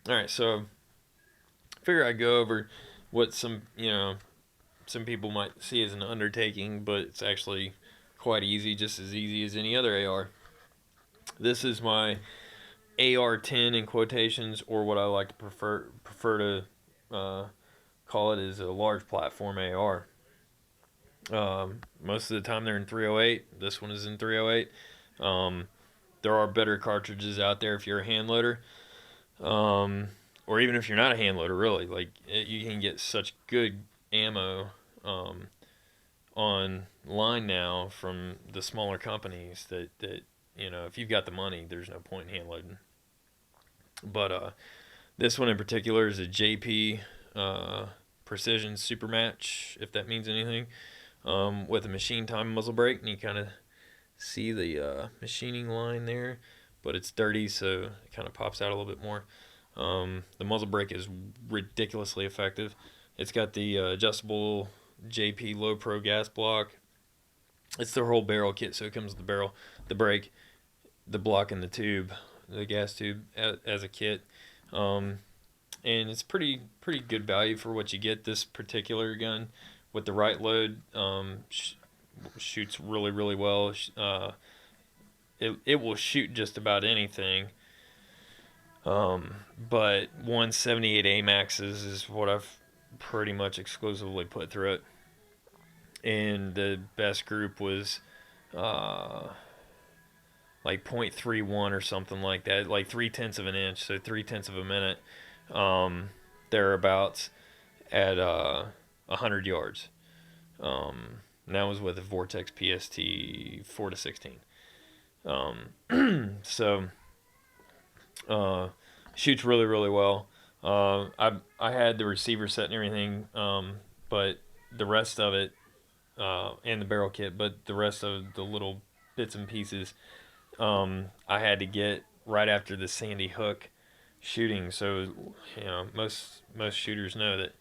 All right, so figure I'd go over what some people might see as an undertaking, but it's actually quite easy, just as easy as any other AR. This is my AR-10 in quotations, or what I like to prefer to call it is a large platform AR. Most of the time they're in 308. This one is in 308. Um, there are better cartridges out there if you're a hand loader, um, or even if you're not a hand loader. Really, you can get such good ammo um, online now from the smaller companies that if you've got the money, there's no point in hand loading. But this one in particular is a JP Precision Supermatch, if that means anything, with a machine time muzzle brake, and you kind of see the machining line there, but it's dirty, so it kind of pops out a little bit more. The muzzle brake is ridiculously effective. It's got the adjustable JP Low Pro gas block. It's the whole barrel kit, so it comes with the barrel, the brake, the block, and the tube, the gas tube as a kit. Um, and it's pretty good value for what you get. This particular gun, with the right load, shoots really well. It will shoot just about anything. But 178 AMAXs is what I've pretty much exclusively put through it. And the best group was uh, like 0.31 or something like that, like 3/10 of an inch, so 3/10 of a minute, thereabouts at 100 yards. And that was with a Vortex PST 4 to 16. So shoots really well. I had the receiver set and everything, but the rest of it, and the barrel kit, but the rest of the little bits and pieces, I had to get right after the Sandy Hook shooting. So most shooters know that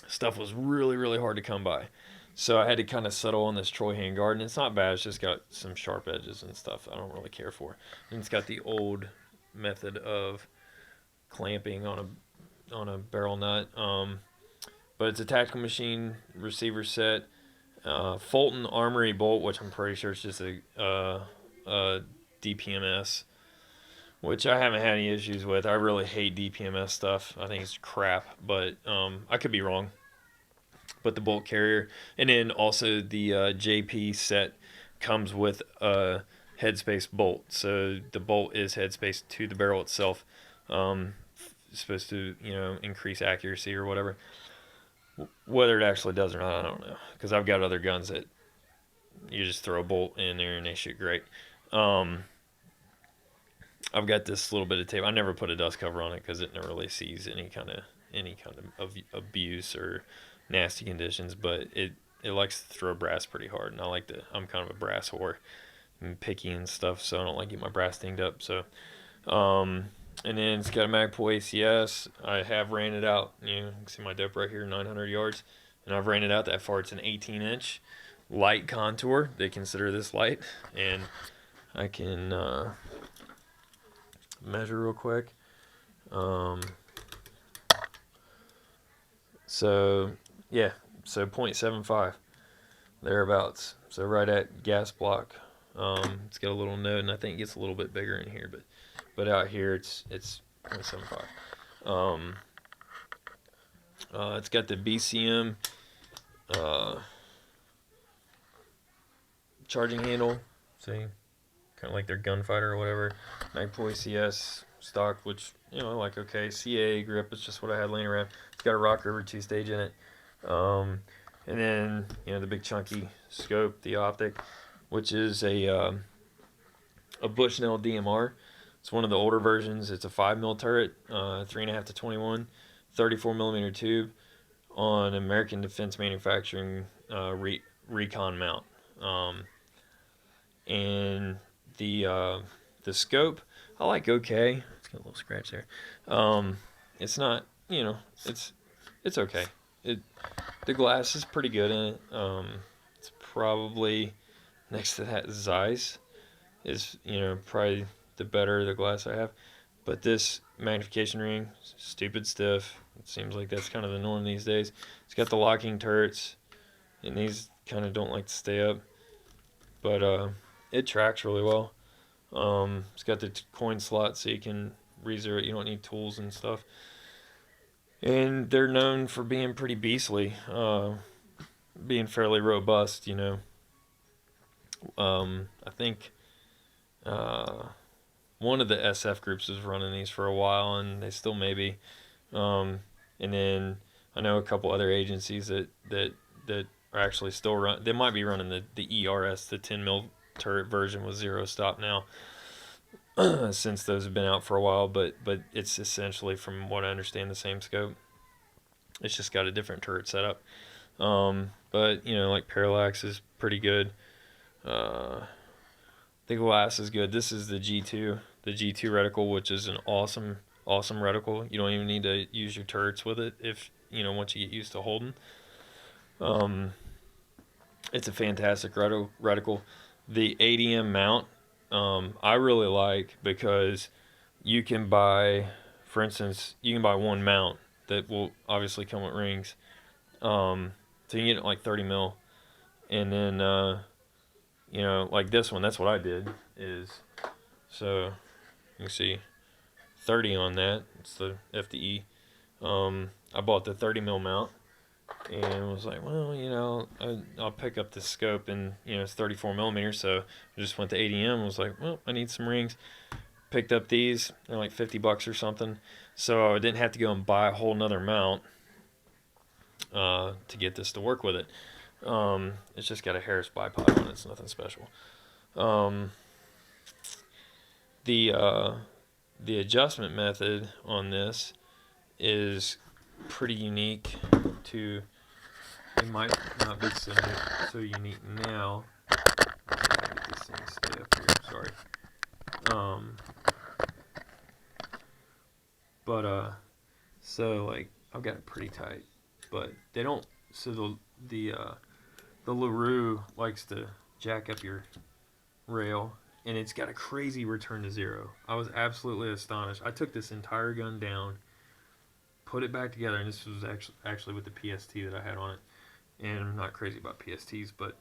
stuff was really hard to come by. So I had to kind of settle on this Troy handguard, and it's not bad. It's just got some sharp edges and stuff I don't really care for. And it's got the old method of clamping on a barrel nut. But it's a tactical machine receiver set. Fulton Armory bolt, which I'm pretty sure is just a DPMS, which I haven't had any issues with. I really hate DPMS stuff. I think it's crap, but I could be wrong. But the bolt carrier, and then also the JP set comes with a headspace bolt. So the bolt is headspace to the barrel itself. Supposed to increase accuracy or whatever. Whether it actually does or not, I don't know. Because I've got other guns that you just throw a bolt in there and they shoot great. I've got this little bit of tape. I never put a dust cover on it because it never really sees any kind of abuse or nasty conditions. But it likes to throw brass pretty hard, and I'm kind of a brass whore. I'm picky and stuff, so I don't like to get my brass dinged up. So, and then it's got a Magpul ACS. I have ran it out. You can see my depth right here, 900 yards, and I've ran it out that far. It's an 18-inch light contour. They consider this light, and I can measure real quick. So yeah, so 0.75 thereabouts. So right at gas block. It's got a little node, and I think it gets a little bit bigger in here, but out here it's 0.75. It's got the BCM charging handle. See, kind of like their gunfighter or whatever. Magpul ACS stock, which like okay. CA grip. It's just what I had laying around. It's got a Rock River 2-stage in it. And then the big chunky scope, the optic, which is a Bushnell DMR. It's one of the older versions. It's a 5mm turret, 3.5 to 21, 34mm tube on American Defense Manufacturing Recon mount. And the scope, I like okay. It's got a little scratch there. It's not, it's okay. The glass is pretty good in it. It's probably next to that Zeiss is probably the better the glass I have, But this magnification ring, stupid stiff. It seems like that's kind of the norm these days. It's got the locking turrets, and these kind of don't like to stay up. But it tracks really well. It's got the coin slot so you can re-zero it. You don't need tools and stuff. And they're known for being pretty beastly, being fairly robust, you know. I think one of the SF groups was running these for a while, and they still may be. And then I know a couple other agencies that are actually still run. They might be running the ERS, the 10 mil turret version with zero stop now, since those have been out for a while. But it's essentially, from what I understand, the same scope. It's just got a different turret setup. But you know, like parallax is pretty good. The glass is good. This is the G2 reticle, which is an awesome reticle. You don't even need to use your turrets with it if you know once you get used to holding. It's a fantastic reticle. The ADM mount, I really like because you can buy, for instance, you can buy one mount that will obviously come with rings. So you can get it like 30 mil, and then you know, like this one, that's what I did. Is so you can see 30 on that. It's the FDE. I bought the 30 mil mount and was like, well, you know, I'll pick up this scope, and you know it's 34 millimeters, so I just went to ADM. Was like, well, I need some rings. Picked up these. They're like $50 or something, so I didn't have to go and buy a whole nother mount to get this to work with it. It's just got a Harris bipod on it. It's nothing special. The adjustment method on this is pretty unique to. It might not be so unique now. Let me get this thing to stay up here. Sorry. So like I've got it pretty tight, but they don't. So the LaRue likes to jack up your rail, and it's got a crazy return to zero. I was absolutely astonished. I took this entire gun down, put it back together, and this was actually with the PST that I had on it. And I'm not crazy about PSTs, but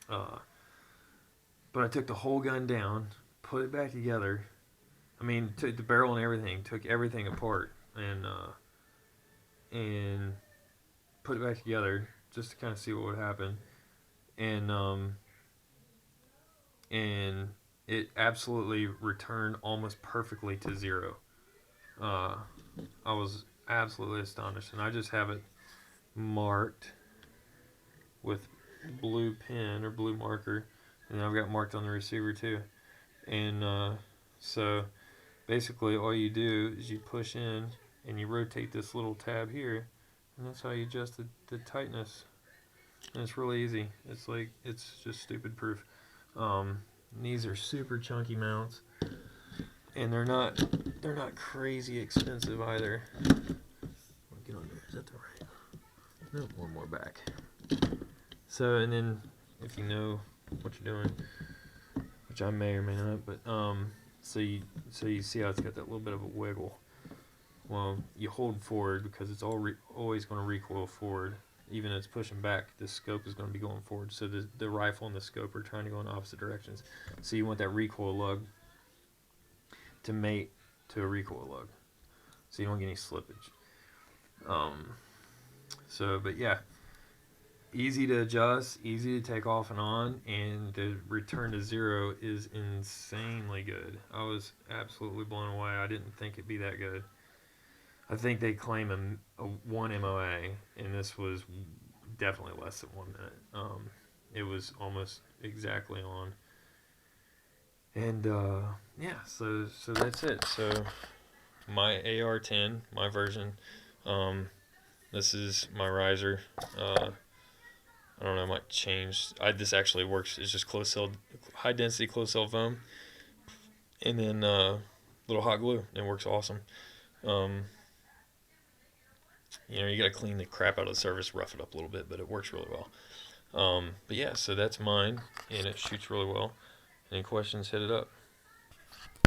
I took the whole gun down, put it back together. I mean, took the barrel and everything, took everything apart, and put it back together just to kind of see what would happen. And it absolutely returned almost perfectly to zero. I was absolutely astonished, and I just have it marked with blue pen or blue marker, and I've got marked on the receiver too. And so basically all you do is you push in and you rotate this little tab here, and that's how you adjust the tightness. And it's really easy. It's just stupid proof. These are super chunky mounts, and they're not crazy expensive either. Get on there. Is that the right? No, one more back. So, and then if you know what you're doing, which I may or may not, but so you see how it's got that little bit of a wiggle. Well, you hold forward because it's always going to recoil forward. Even if it's pushing back, the scope is going to be going forward. So the rifle and the scope are trying to go in opposite directions. So you want that recoil lug to mate to a recoil lug, so you don't get any slippage. But yeah, easy to adjust, easy to take off and on, and the return to zero is insanely good. I was absolutely blown away. I didn't think it'd be that good. I think they claim a 1 MOA, and this was definitely less than 1 minute. It was almost exactly on. And yeah, so that's it. So my AR-10, my version. This is my riser. I don't know, I might change. This actually works. It's just high density closed cell foam, and then little hot glue. It works awesome. You know, you gotta clean the crap out of the surface, rough it up a little bit, but it works really well. But yeah, so that's mine, and it shoots really well. Any questions, hit it up.